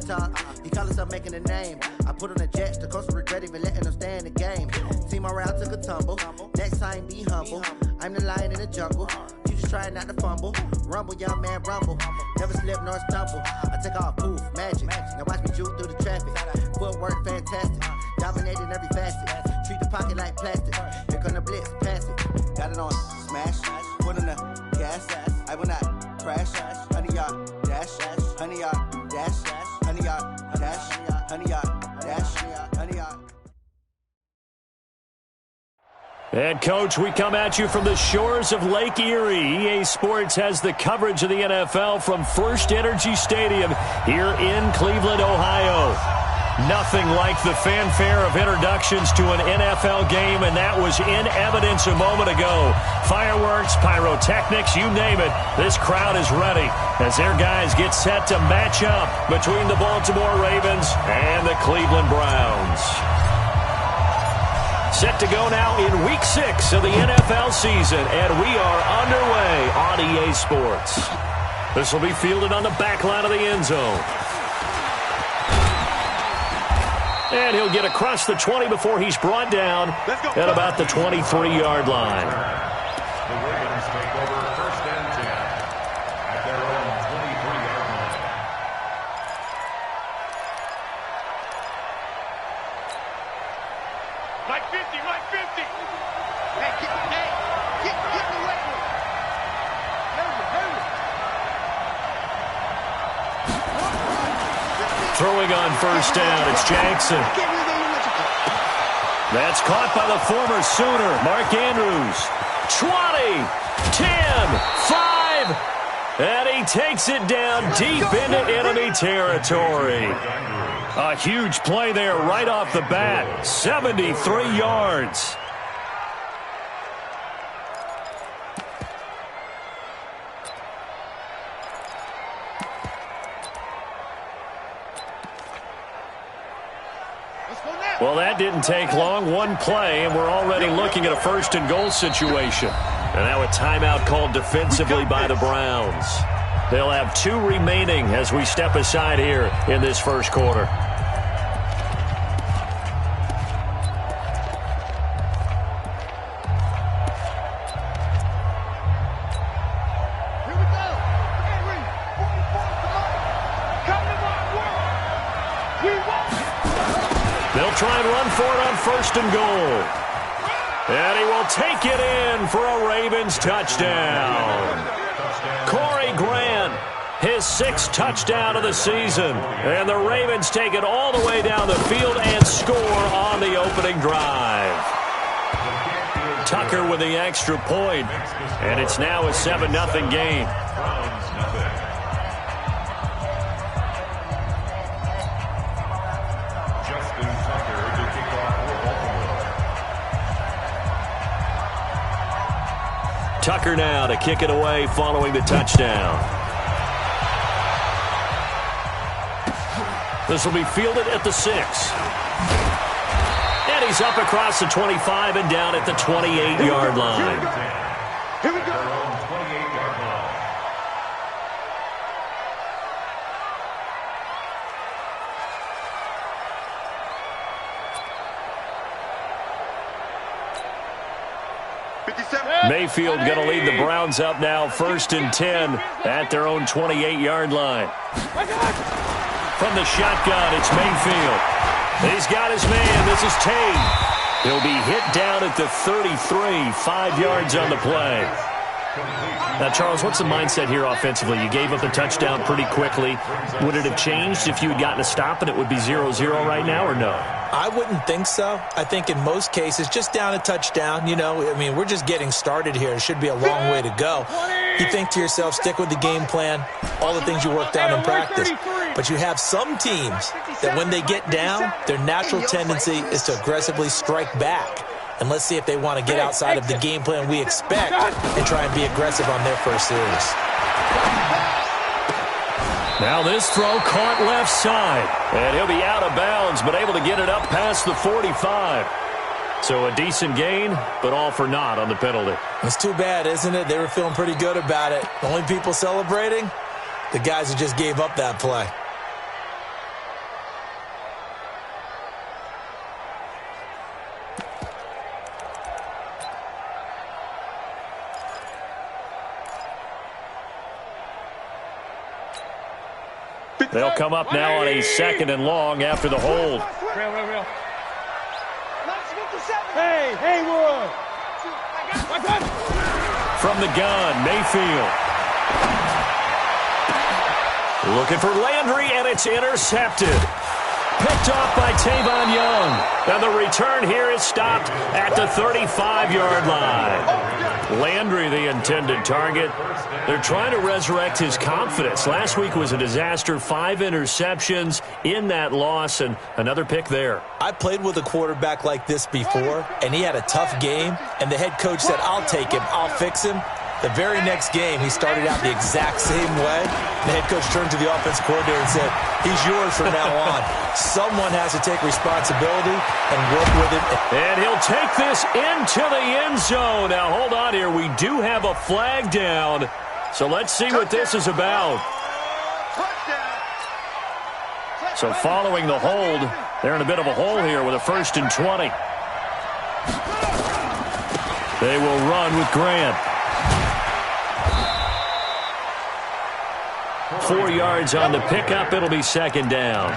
trash talk. He call himself making a name. I put on the Jets, the coach will regret even letting them stay in the game. Team around took a tumble. Next time, be humble. I'm the lion in the jungle. You just trying not to fumble. Rumble, young man, rumble. Never slip nor stumble. I take off, poof, magic. Now watch me juke through the traffic. Footwork, fantastic. Dominating every facet. Treat the pocket like plastic. Here come the blitz, pass it. Got it on, smash. Put in the gas. I will not crash. 100-yard dash. 100-yard dash. 100-yard dash. 100-yard dash. 100-yard. And, Coach, we come at you from the shores of Lake Erie. EA Sports has the coverage of the NFL from First Energy Stadium here in Cleveland, Ohio. Nothing like the fanfare of introductions to an NFL game, and that was in evidence a moment ago. Fireworks, pyrotechnics, you name it. This crowd is ready as their guys get set to match up between the Baltimore Ravens and the Cleveland Browns. Set to go now in Week 6 of the NFL season, and we are underway on EA Sports. This will be fielded on the back line of the end zone. And he'll get across the 20 before he's brought down at about the 23-yard line. The Ravens take over first and 10 at their own 23-yard line. Right 50, right 50. Hey, get away from him. Throwing on first down, it's Jackson. That's caught by the former Sooner, Mark Andrews. 20, 10, 5, and he takes it down deep into enemy territory. A huge play there right off the bat, 73 yards. Well, that didn't take long. One play, and we're already looking at a first-and-goal situation. And now a timeout called defensively by the Browns. They'll have 2 remaining as we step aside here in this first quarter. They'll try and run for it on first and goal. And he will take it in for a Ravens touchdown. Corey Grant, his 6th touchdown of the season. And the Ravens take it all the way down the field and score on the opening drive. Tucker with the extra point. And it's now a 7-0 game. Tucker now to kick it away following the touchdown. This will be fielded at the 6. And he's up across the 25 and down at the 28-yard line. Here we go. Mayfield going to lead the Browns up now, 1st and 10 at their own 28-yard line. From the shotgun, it's Mayfield. He's got his man. This is Tate. He'll be hit down at the 33, 5 yards on the play. Now, Charles, what's the mindset here offensively? You gave up the touchdown pretty quickly. Would it have changed if you had gotten a stop and it would be 0-0 right now, or no? I wouldn't think so. I think in most cases, just down a touchdown, you know, I mean, we're just getting started here. It should be a long way to go. You think to yourself, stick with the game plan, all the things you worked on in practice. But you have some teams that when they get down, their natural tendency is to aggressively strike back. And let's see if they want to get outside of the game plan we expect and try and be aggressive on their first series. Now this throw caught left side. And he'll be out of bounds, but able to get it up past the 45. So a decent gain, but all for naught on the penalty. It's too bad, isn't it? They were feeling pretty good about it. The only people celebrating, the guys who just gave up that play. They'll come up now on a 2nd and long after the hold. Real. Hey, Haywood. From the gun, Mayfield. Looking for Landry, and it's intercepted. Picked off by Tavon Young. And the return here is stopped at the 35-yard line. Landry, the intended target. They're trying to resurrect his confidence. Last week was a disaster. 5 interceptions in that loss, and another pick there. I played with a quarterback like this before, and he had a tough game, and the head coach said, I'll take him, I'll fix him. The very next game, he started out the exact same way. The head coach turned to the offensive coordinator and said, he's yours from now on. Someone has to take responsibility and work with it. And he'll take this into the end zone. Now, hold on here. We do have a flag down. So let's see what this is about. So following the hold, they're in a bit of a hole here with a 1st and 20. They will run with Grant. 4 yards on the pickup. It'll be 2nd down.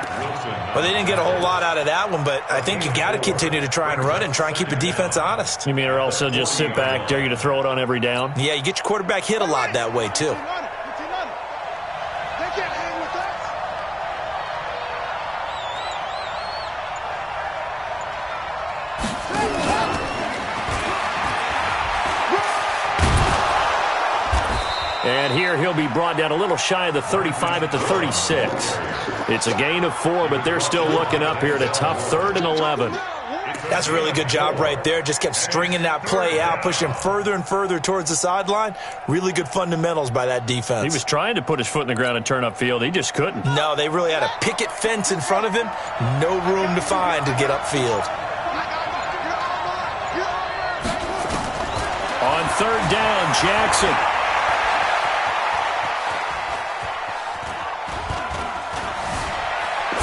Well, they didn't get a whole lot out of that one, but I think you got to continue to try and run and try and keep the defense honest. You mean or else they'll just sit back, dare you to throw it on every down? Yeah, you get your quarterback hit a lot that way, too. And here he'll be brought down a little shy of the 35 at the 36. It's a gain of 4, but they're still looking up here at a tough 3rd and 11. That's a really good job right there. Just kept stringing that play out, pushing him further and further towards the sideline. Really good fundamentals by that defense. He was trying to put his foot in the ground and turn upfield. He just couldn't. No, they really had a picket fence in front of him. No room to find to get upfield. On 3rd down, Jackson.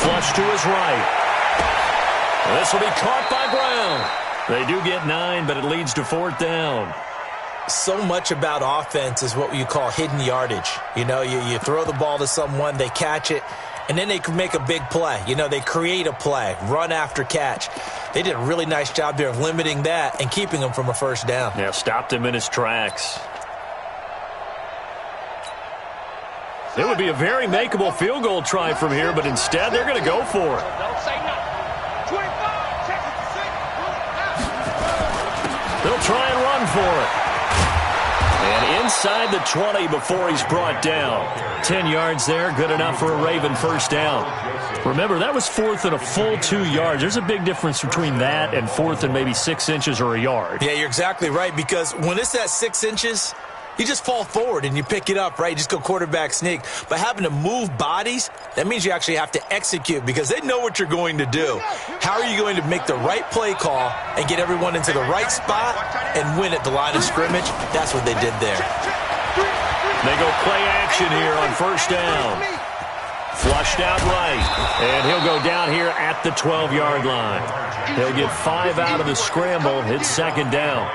Flush to his right. This will be caught by Brown. They do get 9, but it leads to 4th down. So much about offense is what you call hidden yardage. You know, you throw the ball to someone, they catch it, and then they can make a big play. You know, they create a play, run after catch. They did a really nice job there of limiting that and keeping him from a 1st down. Yeah, stopped him in his tracks. It would be a very makeable field goal try from here, but instead they're going to go for it. Don't say no. 25 seconds to say. They'll try and run for it. And inside the 20 before he's brought down. 10 yards there, good enough for a Raven 1st down. Remember, that was 4th and a full 2 yards. There's a big difference between that and 4th and maybe 6 inches or a yard. Yeah, you're exactly right, because when it's at 6 inches, you just fall forward and you pick it up, right? You just go quarterback sneak. But having to move bodies, that means you actually have to execute because they know what you're going to do. How are you going to make the right play call and get everyone into the right spot and win at the line of scrimmage? That's what they did there. They go play action here on 1st down. Flushed out right. And he'll go down here at the 12-yard line. He'll get 5 out of the scramble. It's 2nd down.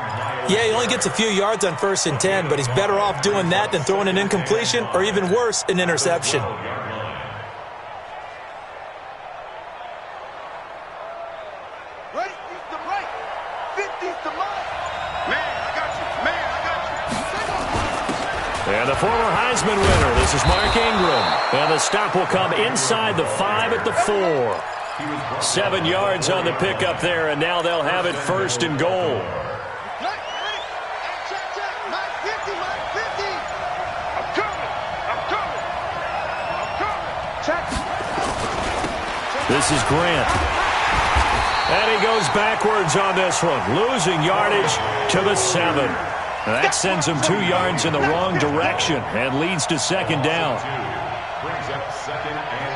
Yeah, he only gets a few yards on 1st and 10, but he's better off doing that than throwing an incompletion or even worse, an interception. Ready? Use the right. 50's the right. Man, I got you. Man, I got you. And the former Heisman winner, this is Mark Ingram. And the stop will come inside the 5 at the 4. 7 yards on the pickup there, and now they'll have it 1st and goal. This is Grant. And he goes backwards on this one, losing yardage to the 7. That sends him 2 yards in the wrong direction and leads to 2nd down.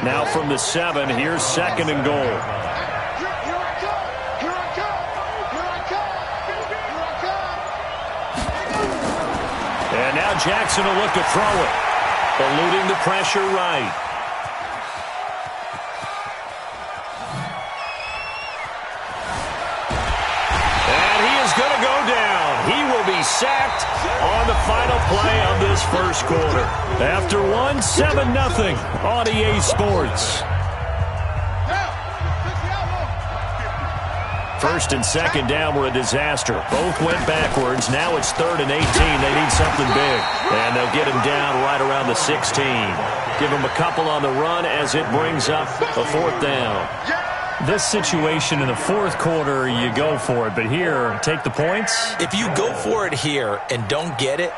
Now from the 7, here's 2nd and goal. And now Jackson will look to throw it, eluding the pressure right. sacked on the final play of this first quarter. After one, 7-0 on EA Sports. First and second down were a disaster. Both went backwards. Now it's 3rd and 18. They need something big. And they'll get him down right around the 16. Give him a couple on the run as it brings up a 4th down. This situation in the fourth quarter, you go for it. But here, take the points. If you go for it here and don't get it,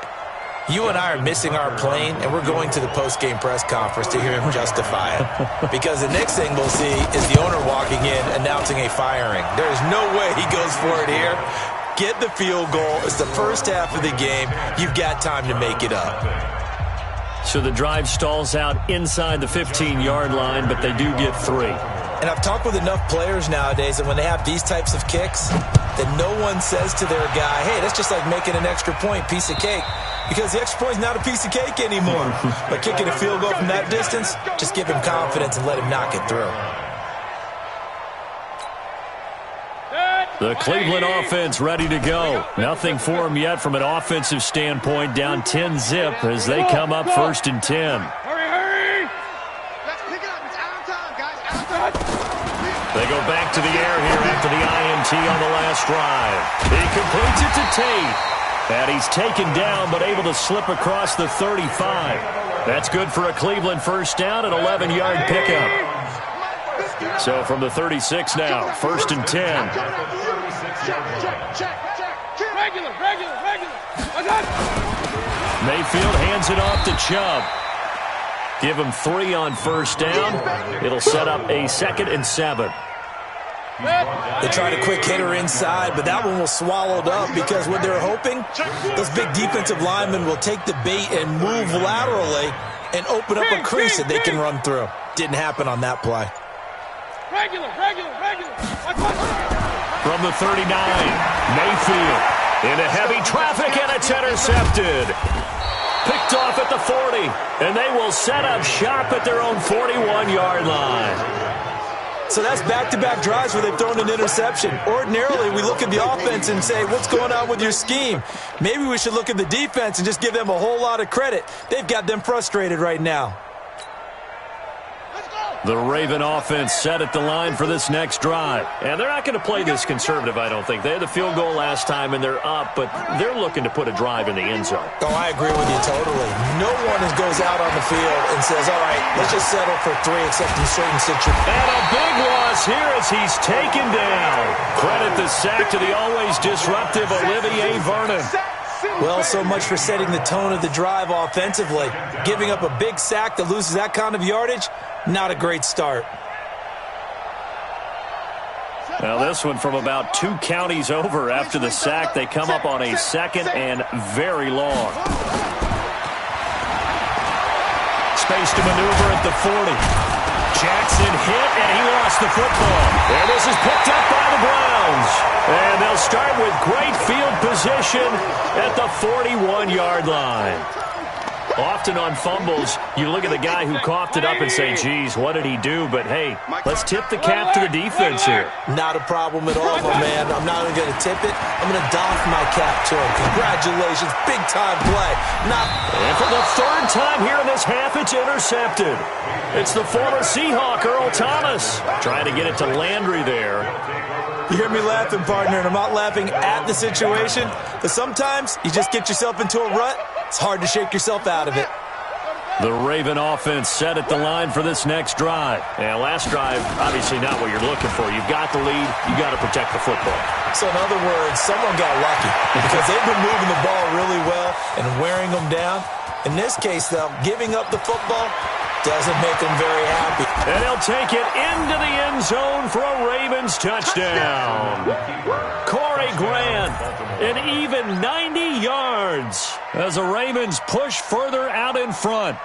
you and I are missing our plane, and we're going to the post-game press conference to hear him justify it. Because the next thing we'll see is the owner walking in announcing a firing. There's no way he goes for it here. Get the field goal. It's the first half of the game. You've got time to make it up. So the drive stalls out inside the 15-yard line, but they do get 3. And I've talked with enough players nowadays that when they have these types of kicks, that no one says to their guy, hey, that's just like making an extra point, piece of cake. Because the extra point is not a piece of cake anymore. But kicking a field goal from that distance, just give him confidence and let him knock it through. The Cleveland offense ready to go. Nothing for them yet from an offensive standpoint. Down 10-zip as they come up 1st and 10. Hurry! Let's pick it up. It's out of time, guys. Out of time. They go back to the air here after the INT on the last drive. He completes it to Tate. And he's taken down but able to slip across the 35. That's good for a Cleveland first down, an 11-yard pickup. So from the 36 now, 1st and 10. Check. Regular. Mayfield hands it off to Chubb. Give him 3 on first down. It'll set up a 2nd and 7. They tried a quick hitter inside, but that one was swallowed up because what they're hoping, those big defensive linemen will take the bait and move laterally and open up a crease that they can run through. Didn't happen on that play. Regular. From the 39, Mayfield into heavy traffic, and it's intercepted. Picked off at the 40, and they will set up shop at their own 41-yard line. So that's back-to-back drives where they've thrown an interception. Ordinarily, we look at the offense and say, what's going on with your scheme? Maybe we should look at the defense and just give them a whole lot of credit. They've got them frustrated right now. The Raven offense set at the line for this next drive. And they're not going to play this conservative, I don't think. They had the field goal last time, and they're up, but they're looking to put a drive in the end zone. Oh, I agree with you totally. No one goes out on the field and says, all right, let's just settle for 3 except in certain situations. And a big loss here as he's taken down. Credit the sack to the always disruptive Olivier Vernon. Well, so much for setting the tone of the drive offensively. Giving up a big sack that loses that kind of yardage, not a great start. Now this one from about 2 counties over after the sack. They come up on a 2nd and very long. Space to maneuver at the 40. Jackson hit, and he lost the football. And this is picked up by the Browns. And they'll start with great field position at the 41-yard line. Often on fumbles, you look at the guy who coughed it up and say, geez, what did he do? But, hey, let's tip the cap to the defense here. Not a problem at all, my man. I'm not even going to tip it. I'm going to doff my cap to him. Congratulations. Big-time play. And for the 3rd time here in this half, it's intercepted. It's the former Seahawk, Earl Thomas, trying to get it to Landry there. You hear me laughing, partner, and I'm not laughing at the situation, but sometimes you just get yourself into a rut. It's hard to shake yourself out of it. The Raven offense set at the line for this next drive. And last drive, obviously not what you're looking for. You've got the lead. You've got to protect the football. So in other words, someone got lucky because they've been moving the ball really well and wearing them down. In this case, though, giving up the football doesn't make them very happy. And he'll take it into the end zone for a Ravens touchdown. Corey Grant, an even 90 yards as the Ravens push further out in front.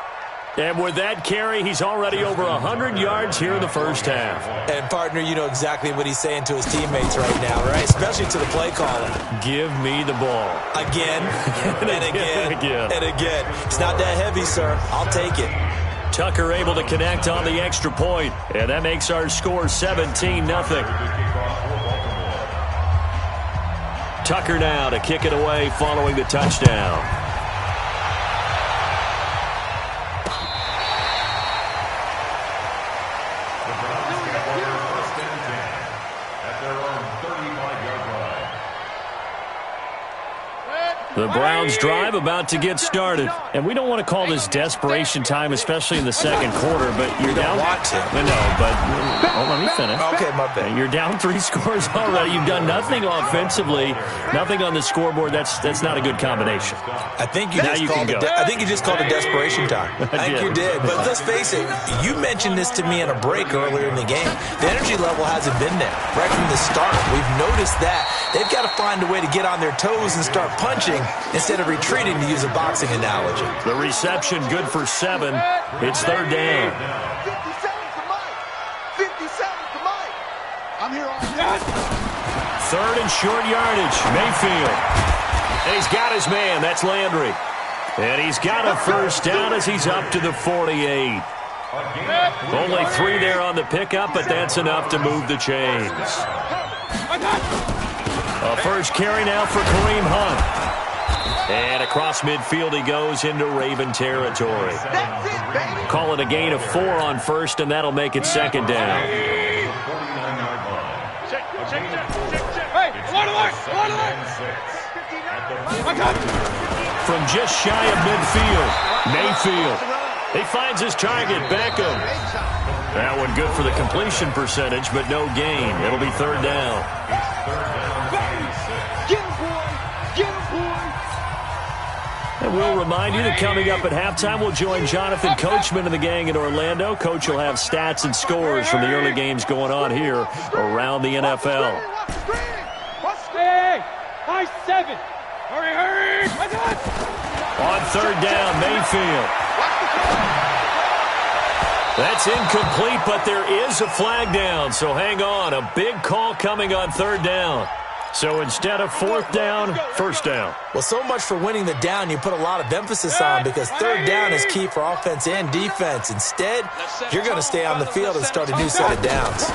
And with that carry, he's already over 100 yards here in the first half. And, partner, you know exactly what he's saying to his teammates right now, right? Especially to the play caller. Give me the ball. Again, and again, and again. It's not that heavy, sir. I'll take it. Tucker able to connect on the extra point, and that makes our score 17-0. Tucker now to kick it away following the touchdown. The Browns drive about to get started. And we don't want to call this desperation time, especially in the second quarter, but you're down. Want to. No, but let me finish. Okay, my bad. You're down 3 scores already. You've done nothing offensively, nothing on the scoreboard. That's not a good combination. I think you just called it desperation time. I think you did. But let's face it, you mentioned this to me in a break earlier in the game. The energy level hasn't been there right from the start. We've noticed that. They've got to find a way to get on their toes and start punching instead of retreating, to use a boxing analogy. The reception good for 7. It's third down. 57's the mic. 57's the mic. I'm here all day. Third and short yardage. Mayfield. And he's got his man. That's Landry. And he's got a first down as he's up to the 48. Only 3 there on the pickup, but that's enough to move the chains. A first carry now for Kareem Hunt. And across midfield he goes into Raven territory. That's it, baby. Call it a gain of 4 on first, and that'll make it second down. Hey, From just shy of midfield, Mayfield. He finds his target, Beckham. That one good for the completion percentage, but no gain. It'll be third down. Get him, boy. Get him, boy. And we'll remind you that coming up at halftime, we'll join Jonathan Coachman and the gang in Orlando. Coach will have stats and scores from the early games going on here around the NFL. Hey, high 7. Hurry. On third down, Mayfield. That's incomplete, but there is a flag down, so hang on. A big call coming on third down. So instead of fourth down, first down. Well, so much for winning the down you put a lot of emphasis on, because third down is key for offense and defense. Instead, you're going to stay on the field and start a new set of downs.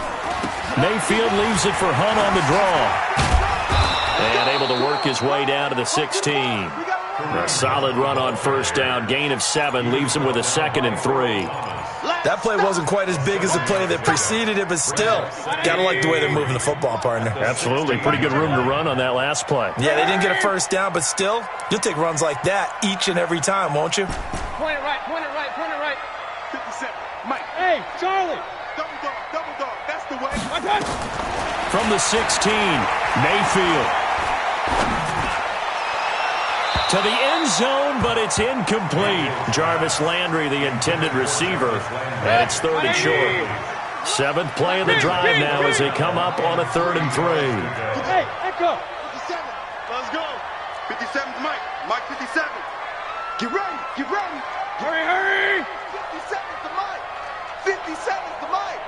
Mayfield leaves it for Hunt on the draw. And able to work his way down to the 16. A solid run on first down. Gain of 7 leaves him with a 2nd and 3. That play wasn't quite as big as the play that preceded it, but still, gotta like the way they're moving the football, partner. Absolutely. Pretty good room to run on that last play. Yeah, they didn't get a first down, but still, you'll take runs like that each and every time, won't you? Point it right. 57. Mike. Hey, Charlie. Double dog. That's the way. From the 16, Mayfield. To the end zone, but it's incomplete. Jarvis Landry, the intended receiver, and it's third and short. 7th play of the drive now as they come up on a 3rd and 3. Hey, Echo. 57. Let's go. 57's Mike. Mike 57. Get ready. Hurry. 57's the Mike. 57's the Mike.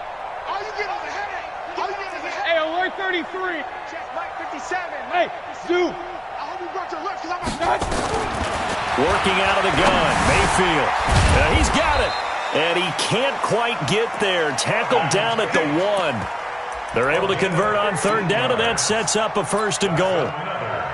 All you get is a headache. Hey, alert 33. Check Mike 57. Hey, Zoo. I hope you brought your lips, because I'm Working out of the gun, Mayfield. He's got it. And he can't quite get there. Tackled down at the 1. They're able to convert on third down, and that sets up a 1st and goal.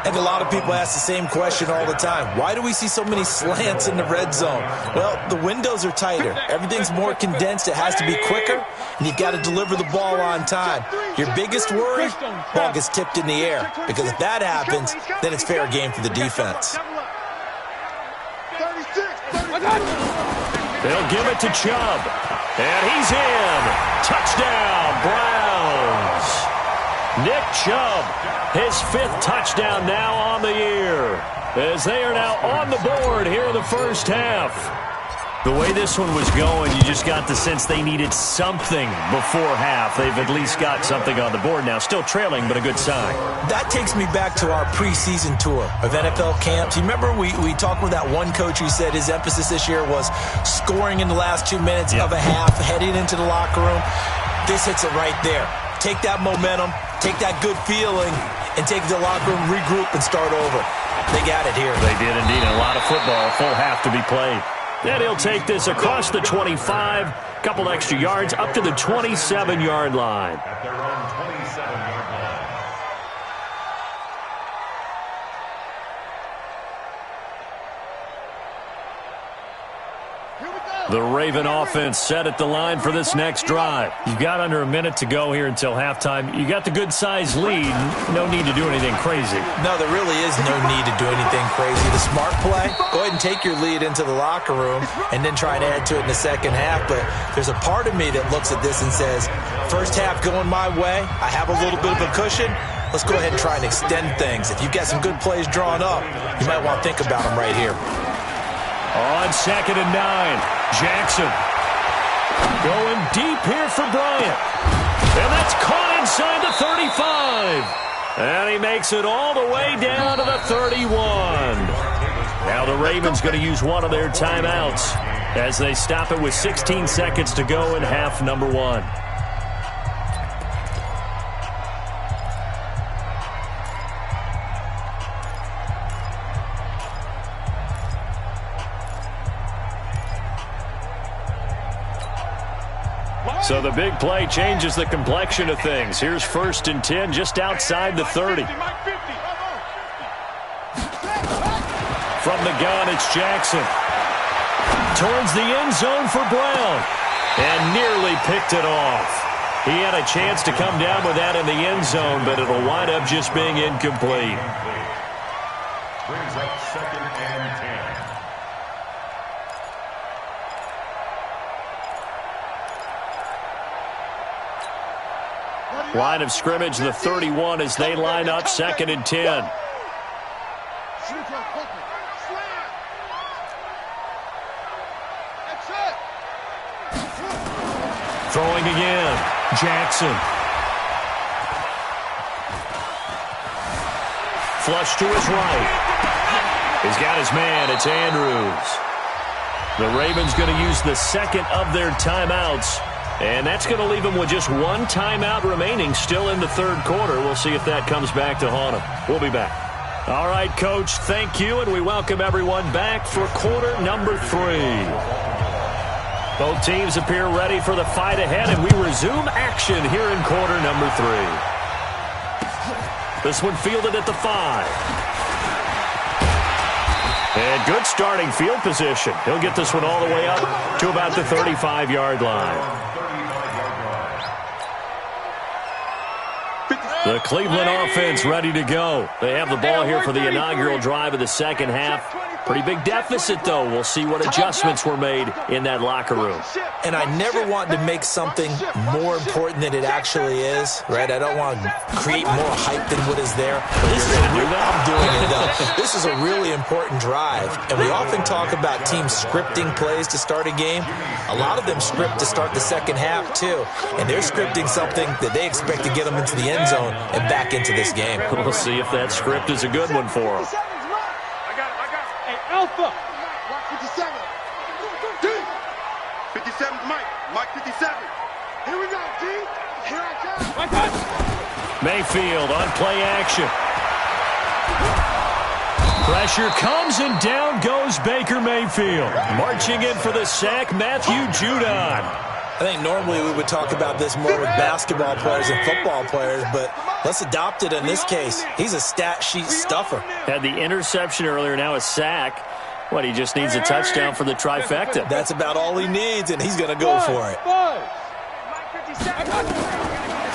And a lot of people ask the same question all the time. Why do we see so many slants in the red zone? Well, the windows are tighter. Everything's more condensed. It has to be quicker, and you've got to deliver the ball on time. Your biggest worry, ball gets tipped in the air, because if that happens, then it's fair game for the defense. 36. They'll give it to Chubb. And he's in. Touchdown, Browns. Nick Chubb, his 5th touchdown now on the year, as they are now on the board here in the first half. The way this one was going, you just got the sense they needed something before half. They've at least got something on the board now. Still trailing, but a good sign. That takes me back to our preseason tour of NFL camps. You remember we talked with that one coach who said his emphasis this year was scoring in the last 2 minutes of a half, heading into the locker room. This hits it right there. Take that momentum, take that good feeling, and take the locker room, regroup, and start over. They got it here. They did indeed. A lot of football, full half to be played. And he'll take this across the 25, couple extra yards, up to the 27-yard line. At their own 27-yard line. The Raven offense set at the line for this next drive. You've got under a minute to go here until halftime. You got the good-sized lead. No need to do anything crazy. No, there really is no need to do anything crazy. The smart play, go ahead and take your lead into the locker room and then try and add to it in the second half. But there's a part of me that looks at this and says, first half going my way, I have a little bit of a cushion. Let's go ahead and try and extend things. If you've got some good plays drawn up, you might want to think about them right here. On 2nd and 9, Jackson going deep here for Bryant. And that's caught inside the 35. And he makes it all the way down to the 31. Now the Ravens going to use one of their timeouts as they stop it with 16 seconds to go in half number 1. So the big play changes the complexion of things. Here's 1st and 10 just outside the 30. From the gun, it's Jackson. Towards the end zone for Brown. And nearly picked it off. He had a chance to come down with that in the end zone, but it'll wind up just being incomplete. Brings up 2nd and 10. Line of scrimmage, the 31 as they line up 2nd and 10. Throwing again, Jackson. Flush to his right. He's got his man, it's Andrews. The Ravens going to use the 2nd of their timeouts. And that's going to leave them with just one timeout remaining still in the 3rd quarter. We'll see if that comes back to haunt them. We'll be back. All right, Coach, thank you, and we welcome everyone back for quarter number 3. Both teams appear ready for the fight ahead, and we resume action here in quarter number 3. This one fielded at the 5. And good starting field position. He'll get this one all the way up to about the 35-yard line. The Cleveland offense ready to go. They have the ball here for the inaugural drive of the second half. Pretty big deficit, though. We'll see what adjustments were made in that locker room. And I never want to make something more important than it actually is, right? I don't want to create more hype than what is there. But this is I'm doing it, though. This is a really important drive. And we often talk about teams scripting plays to start a game. A lot of them script to start the second half, too. And they're scripting something that they expect to get them into the end zone and back into this game. We'll see if that script is a good one for them. Alpha. 57. D. 57's Mike. Mike 57. Here we go, D. Here I come. Mayfield on play action. Pressure comes and down goes Baker Mayfield. Marching in for the sack, Matthew Judon. I think normally we would talk about this more with basketball players and football players, but let's adopt it in this case. He's a stat sheet stuffer. Had the interception earlier, now a sack. What, he just needs a touchdown for the trifecta. That's about all he needs, and he's going to go for it.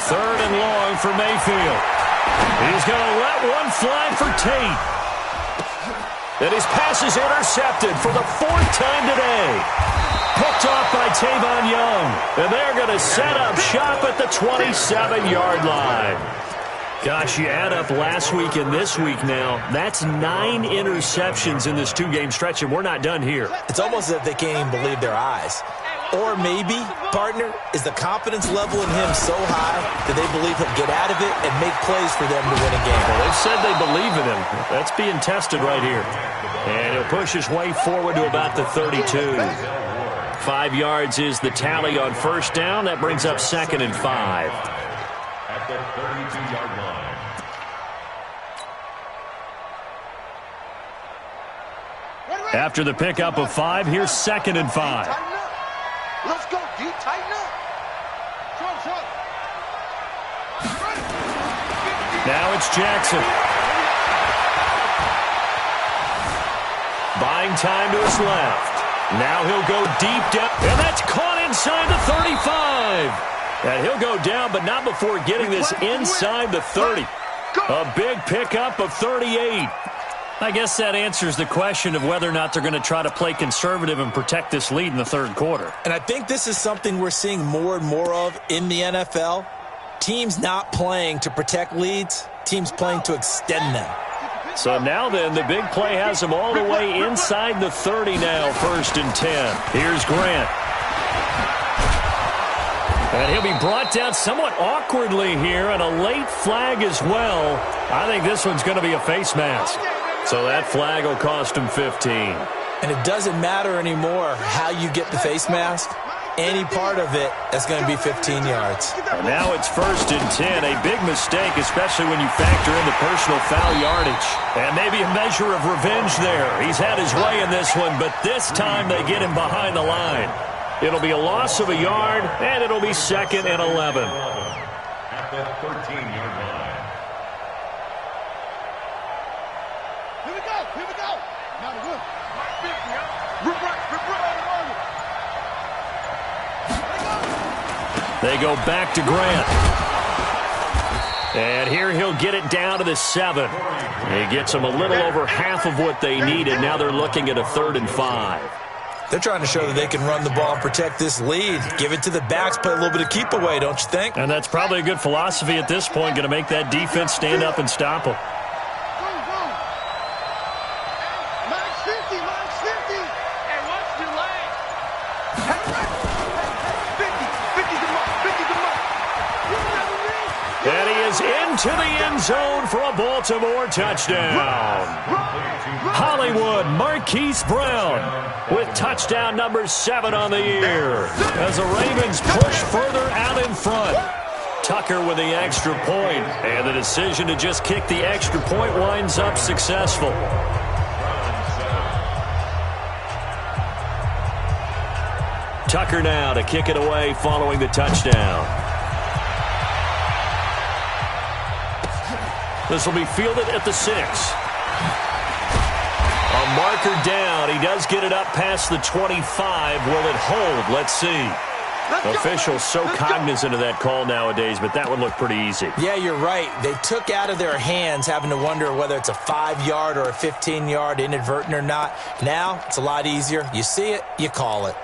3rd and long for Mayfield. He's going to let one fly for Tate. And his pass is intercepted for the 4th time today. Picked off by Tavon Young. And they're going to set up shop at the 27-yard line. Gosh, you add up last week and this week now, that's 9 interceptions in this 2-game stretch, and we're not done here. It's almost as if they can't even believe their eyes. Or maybe, partner, is the confidence level in him so high that they believe he'll get out of it and make plays for them to win a game. Well, they've said they believe in him. That's being tested right here. And he'll push his way forward to about the 32. 5 yards is the tally on 1st down. That brings up 2nd and 5. At the 32-yard line. After the pickup of 5, here's 2nd and 5. Let's go, D. Tighten up. Now it's Jackson. Buying time to his left. Now he'll go deep down, and that's caught inside the 35. And he'll go down, but not before getting this inside the 30. A big pickup of 38. I guess that answers the question of whether or not they're going to try to play conservative and protect this lead in the third quarter. And I think this is something we're seeing more and more of in the NFL. Teams not playing to protect leads, teams playing to extend them. So now then, the big play has him all the way inside the 30 now, 1st and 10. Here's Grant. And he'll be brought down somewhat awkwardly here, and a late flag as well. I think this one's going to be a face mask. So that flag will cost him 15. And it doesn't matter anymore how you get the face mask. Any part of it is going to be 15 yards. And now it's 1st and 10. A big mistake, especially when you factor in the personal foul yardage. And maybe a measure of revenge there. He's had his way in this one, but this time they get him behind the line. It'll be a loss of a yard, and it'll be 2nd and 11. At the 13-yard line. Here we go. Here we go. Now good. Rip right. They go back to Grant. And here he'll get it down to the 7. He gets them a little over half of what they needed. Now they're looking at a 3rd and 5. They're trying to show that they can run the ball and protect this lead. Give it to the backs, play a little bit of keep away, don't you think? And that's probably a good philosophy at this point, going to make that defense stand up and stop them. And he is into the end zone for a Baltimore touchdown. Hollywood Marquise Brown with touchdown number 7 on the year as the Ravens push further out in front. Tucker with the extra point, and the decision to just kick the extra point winds up successful. Tucker now to kick it away following the touchdown. This will be fielded at the 6. A marker down. He does get it up past the 25. Will it hold? Let's see. Officials so cognizant of that call nowadays, but that would look pretty easy. Yeah, you're right. They took out of their hands having to wonder whether it's a 5-yard or a 15-yard, inadvertent or not. Now, it's a lot easier. You see it, you call it.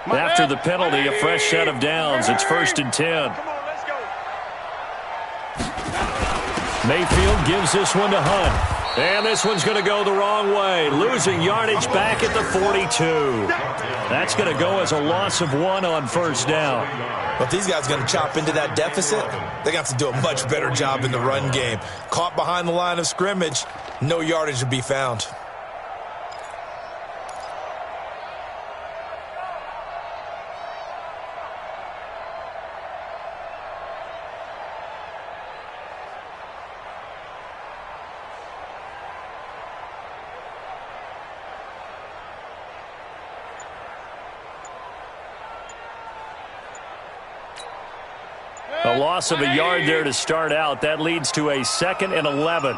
After the penalty, a fresh set of downs. It's 1st and 10. Mayfield gives this one to Hunt. And this one's going to go the wrong way. Losing yardage back at the 42. That's going to go as a loss of 1 on 1st down. Well, if these guys are going to chop into that deficit, they got to do a much better job in the run game. Caught behind the line of scrimmage, no yardage to be found. A loss of a yard there to start out. That leads to a 2nd and 11.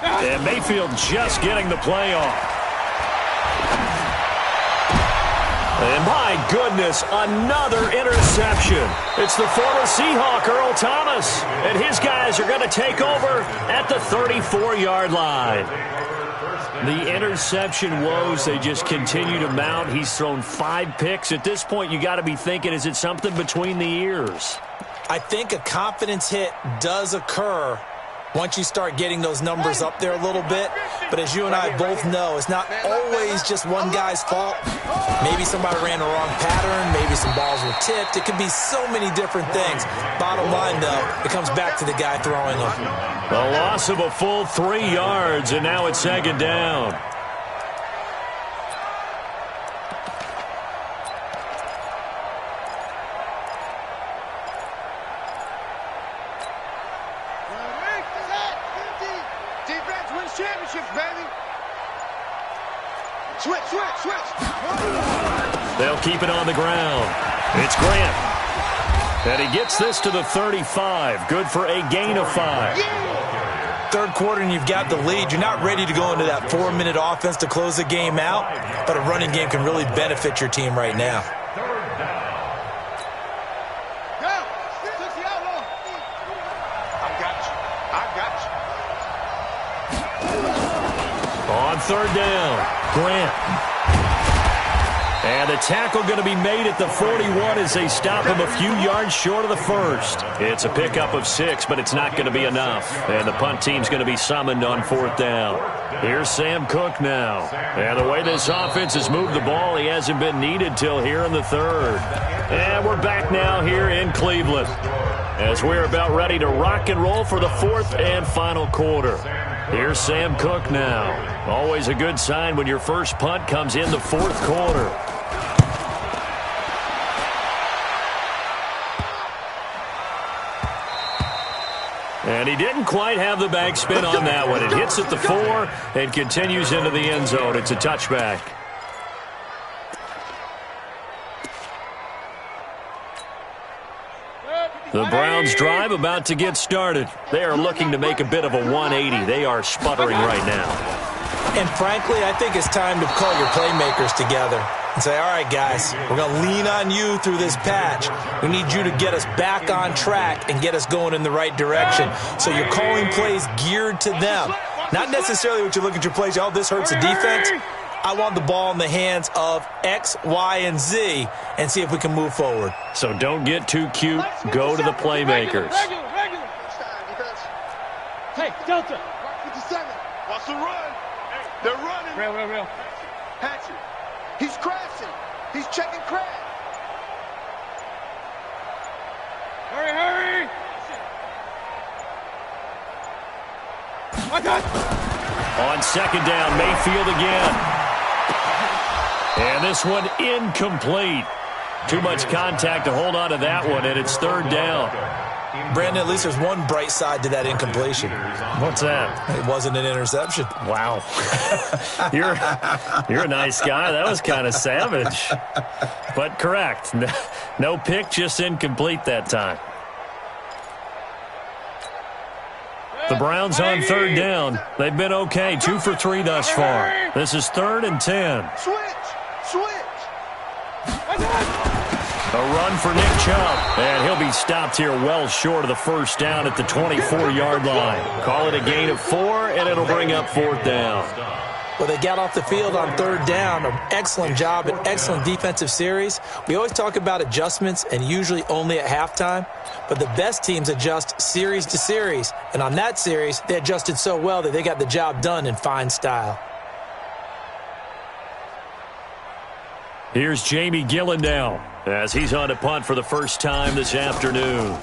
And Mayfield just getting the play off. And my goodness, another interception. It's the former Seahawk, Earl Thomas. And his guys are going to take over at the 34-yard line. The interception woes, they just continue to mount. He's thrown 5 picks. At this point, you got to be thinking, is it something between the ears? I think a confidence hit does occur once you start getting those numbers up there a little bit. But as you and I both know, it's not always just one guy's fault. Maybe somebody ran the wrong pattern. Maybe some balls were tipped. It could be so many different things. Bottom line, though, it comes back to the guy throwing them. A loss of a full 3 yards, and now it's 2nd down. They'll keep it on the ground. It's Grant. And he gets this to the 35. Good for a gain of 5. Third quarter and you've got the lead. You're not ready to go into that 4-minute offense to close the game out, but a running game can really benefit your team right now. On third down, Grant. And the tackle going to be made at the 41 as they stop him a few yards short of the first. It's a pickup of 6, but it's not going to be enough. And the punt team's going to be summoned on fourth down. Here's Sam Cook now. And the way this offense has moved the ball, he hasn't been needed till here in the third. And we're back now here in Cleveland as we're about ready to rock and roll for the fourth and final quarter. Here's Sam Cook now. Always a good sign when your first punt comes in the fourth quarter. And he didn't quite have the backspin on that one. It hits at the 4 and continues into the end zone. It's a touchback. The Browns drive about to get started. They are looking to make a bit of a 180. They are sputtering right now. And frankly, I think it's time to call your playmakers together and say, all right, guys, we're going to lean on you through this patch. We need you to get us back on track and get us going in the right direction. So you're calling plays geared to them. Not necessarily what you look at your plays, oh, this hurts the defense. I want the ball in the hands of X, Y, and Z and see if we can move forward. So don't get too cute. Go to the playmakers. Hey, Delta. 57. Wants to run. They're running. Real. Hatcher. He's crashing. He's checking crash. Hurry. I got. On second down, Mayfield again. And this one incomplete. Too much contact to hold on to that one, and it's third down. Brandon, at least there's one bright side to that incompletion. What's that? It wasn't an interception. Wow. You're a nice guy. That was kind of savage. But correct. No pick, just incomplete that time. The Browns on third down. They've been okay. 2 for 3 thus far. This is 3rd and 10. Switch. A run for Nick Chubb. And he'll be stopped here well short of the first down at the 24-yard line. Call it a gain of 4, and it'll bring up fourth down. Well, they got off the field on third down. An excellent job, an excellent defensive series. We always talk about adjustments and usually only at halftime. But the best teams adjust series to series. And on that series, they adjusted so well that they got the job done in fine style. Here's Jamie Gillen now as he's on to punt for the first time this afternoon.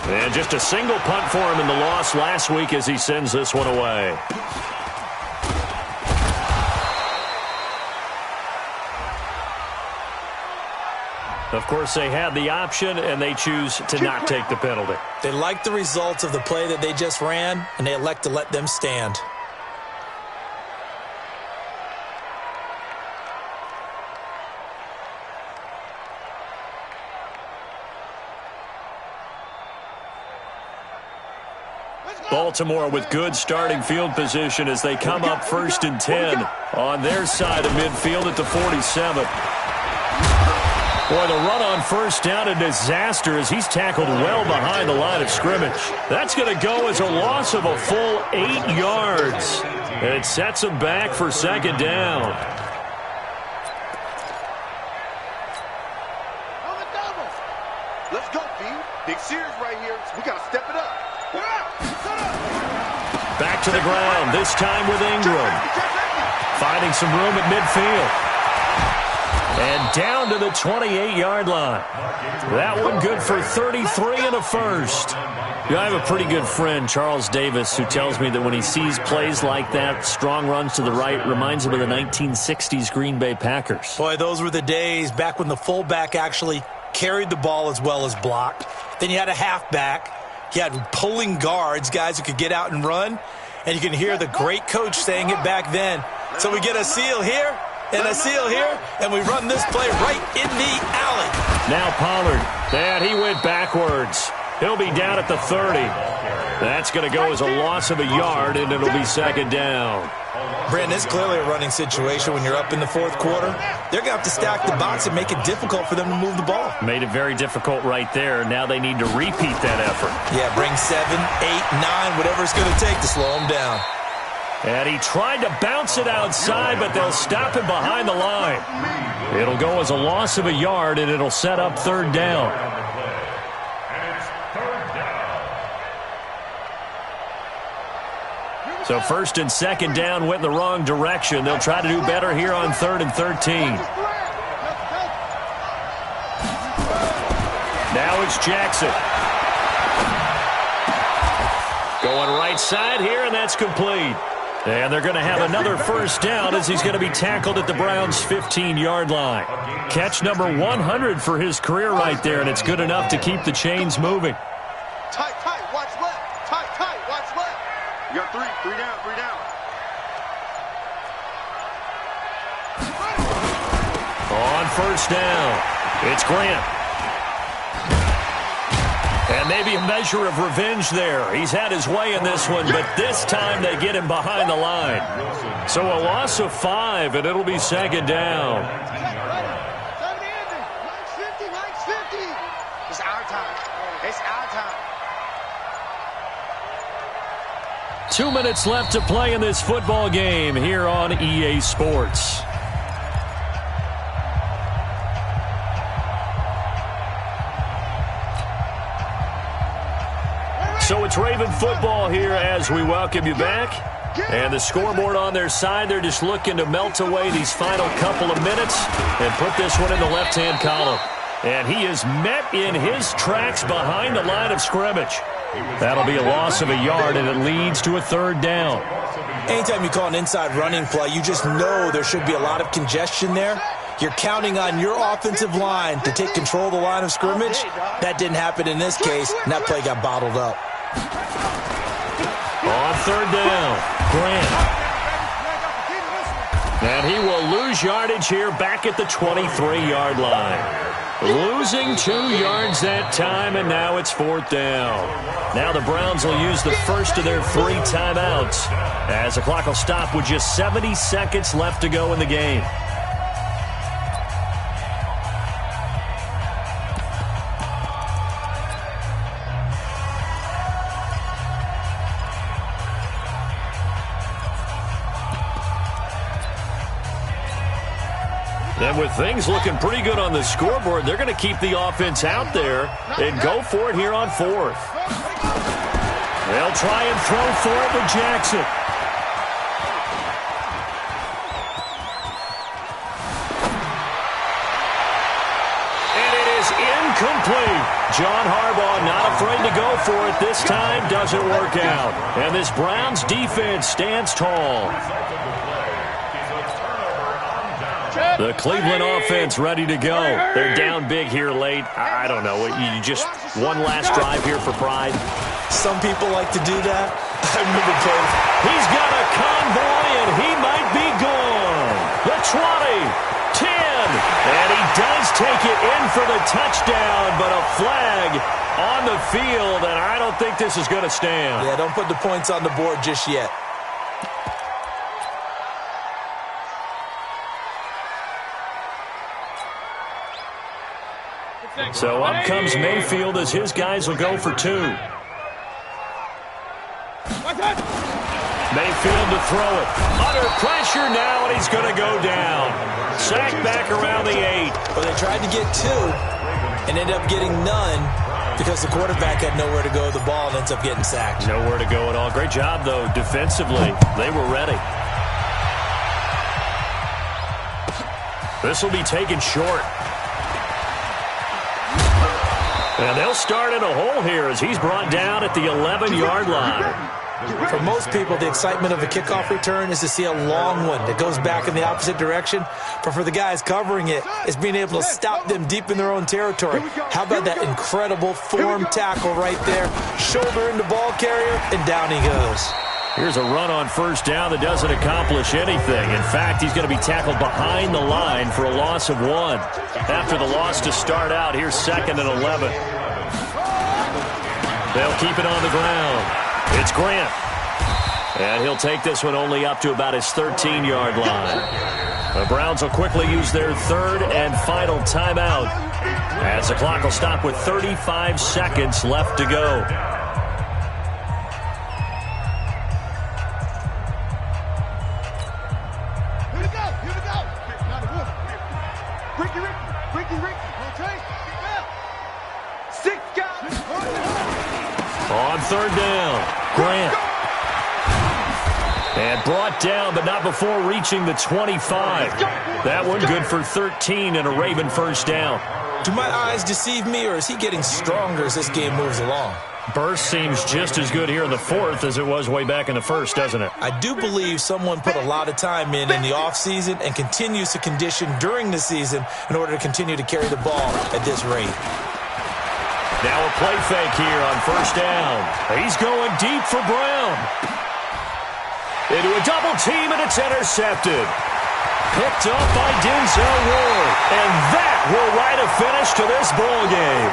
And just a single punt for him in the loss last week as he sends this one away. Of course, they had the option, and they choose to not take the penalty. They like the results of the play that they just ran, and they elect to let them stand. Baltimore with good starting field position as they come up 1st and 10 on their side of midfield at the 47. Boy, the run on first down, a disaster as he's tackled well behind the line of scrimmage. That's going to go as a loss of a full 8 yards. And it sets him back for second down. On the double. Let's go, B. Big series right here. We got to step it up. Back to the ground, this time with Ingram. Finding some room at midfield. And down to the 28-yard line. That one good for 33 and a first. I have a pretty good friend, Charles Davis, who tells me that when he sees plays like that, strong runs to the right, reminds him of the 1960s Green Bay Packers. Boy, those were the days back when the fullback actually carried the ball as well as blocked. Then you had a halfback. You had pulling guards, guys who could get out and run. And you can hear the great coach saying it back then. So we get a seal here and a seal here, and we run this play right in the alley. Now Pollard. And he went backwards. He'll be down at the 30. That's going to go as a loss of a yard, and it'll be second down. Brandon, it's clearly a running situation when you're up in the fourth quarter. They're going to have to stack the box and make it difficult for them to move the ball. Made it very difficult right there. Now they need to repeat that effort. Yeah, bring 7, 8, 9, whatever it's going to take to slow them down. And he tried to bounce it outside, but they'll stop him behind the line. It'll go as a loss of a yard, and it'll set up third down. So first and second down went in the wrong direction. They'll try to do better here on 3rd and 13. Now it's Jackson. Going right side here, and that's complete. And they're going to have another first down as he's going to be tackled at the Browns' 15-yard line. Catch number 100 for his career right there, and it's good enough to keep the chains moving. Tight, watch left. Tight, watch left. You got three down. On first down, it's Grant. And maybe a measure of revenge there. He's had his way in this one, but this time they get him behind the line. So a loss of 5, and it'll be second down. It's our time. 2 minutes left to play in this football game here on EA Sports. So it's Raven football here as we welcome you back. And the scoreboard on their side, they're just looking to melt away these final couple of minutes and put this one in the left-hand column. And he is met in his tracks behind the line of scrimmage. That'll be a loss of a yard, and it leads to a third down. Anytime you call an inside running play, you just know there should be a lot of congestion there. You're counting on your offensive line to take control of the line of scrimmage. That didn't happen in this case, and that play got bottled up. On third down, Grant. And he will lose yardage here back at the 23-yard line. Losing 2 yards that time, and now it's fourth down. Now the Browns will use the first of their 3 timeouts as the clock will stop with just 70 seconds left to go in the game. And with things looking pretty good on the scoreboard, they're going to keep the offense out there and go for it here on 4th. They'll try and throw for it with Jackson. And it is incomplete. John Harbaugh not afraid to go for it this time. Doesn't work out. And this Browns defense stands tall. The Cleveland offense ready to go. They're down big here late. I don't know. You just one last drive here for pride. Some people like to do that. I remember playing. He's got a convoy, and he might be gone. The 20, 10, and he does take it in for the touchdown, but a flag on the field, and I don't think this is going to stand. Yeah, don't put the points on the board just yet. So up comes Mayfield as his guys will go for 2. Mayfield to throw it. Under pressure now, and he's going to go down. Sacked back around the 8. Well, they tried to get 2 and ended up getting none because the quarterback had nowhere to go with the ball and ends up getting sacked. Nowhere to go at all. Great job, though, defensively. They were ready. This will be taken short. And they'll start in a hole here as he's brought down at the 11-yard line. For most people, the excitement of a kickoff return is to see a long one that goes back in the opposite direction. But for the guys covering it, it's being able to stop them deep in their own territory. How about that incredible form tackle right there? Shoulder into ball carrier, and down he goes. Here's a run on first down that doesn't accomplish anything. In fact, he's going to be tackled behind the line for a loss of 1. After the loss to start out, here's 2nd and 11. They'll keep it on the ground. It's Grant. And he'll take this one only up to about his 13-yard line. The Browns will quickly use their 3rd and final timeout as the clock will stop with 35 seconds left to go. Here we go. Ricky. Okay. 6 guys. On 3rd down, Grant. And brought down, but not before reaching the 25. That one good for 13 and a Raven first down. Do my eyes deceive me, or is he getting stronger as this game moves along? Burst seems just as good here in the 4th as it was way back in the 1st, doesn't it? I do believe someone put a lot of time in the offseason and continues to condition during the season in order to continue to carry the ball at this rate. Now a play fake here on first down. He's going deep for Brown. Into a double team, and it's intercepted. Picked up by Denzel Ward. And that will write a finish to this ball game.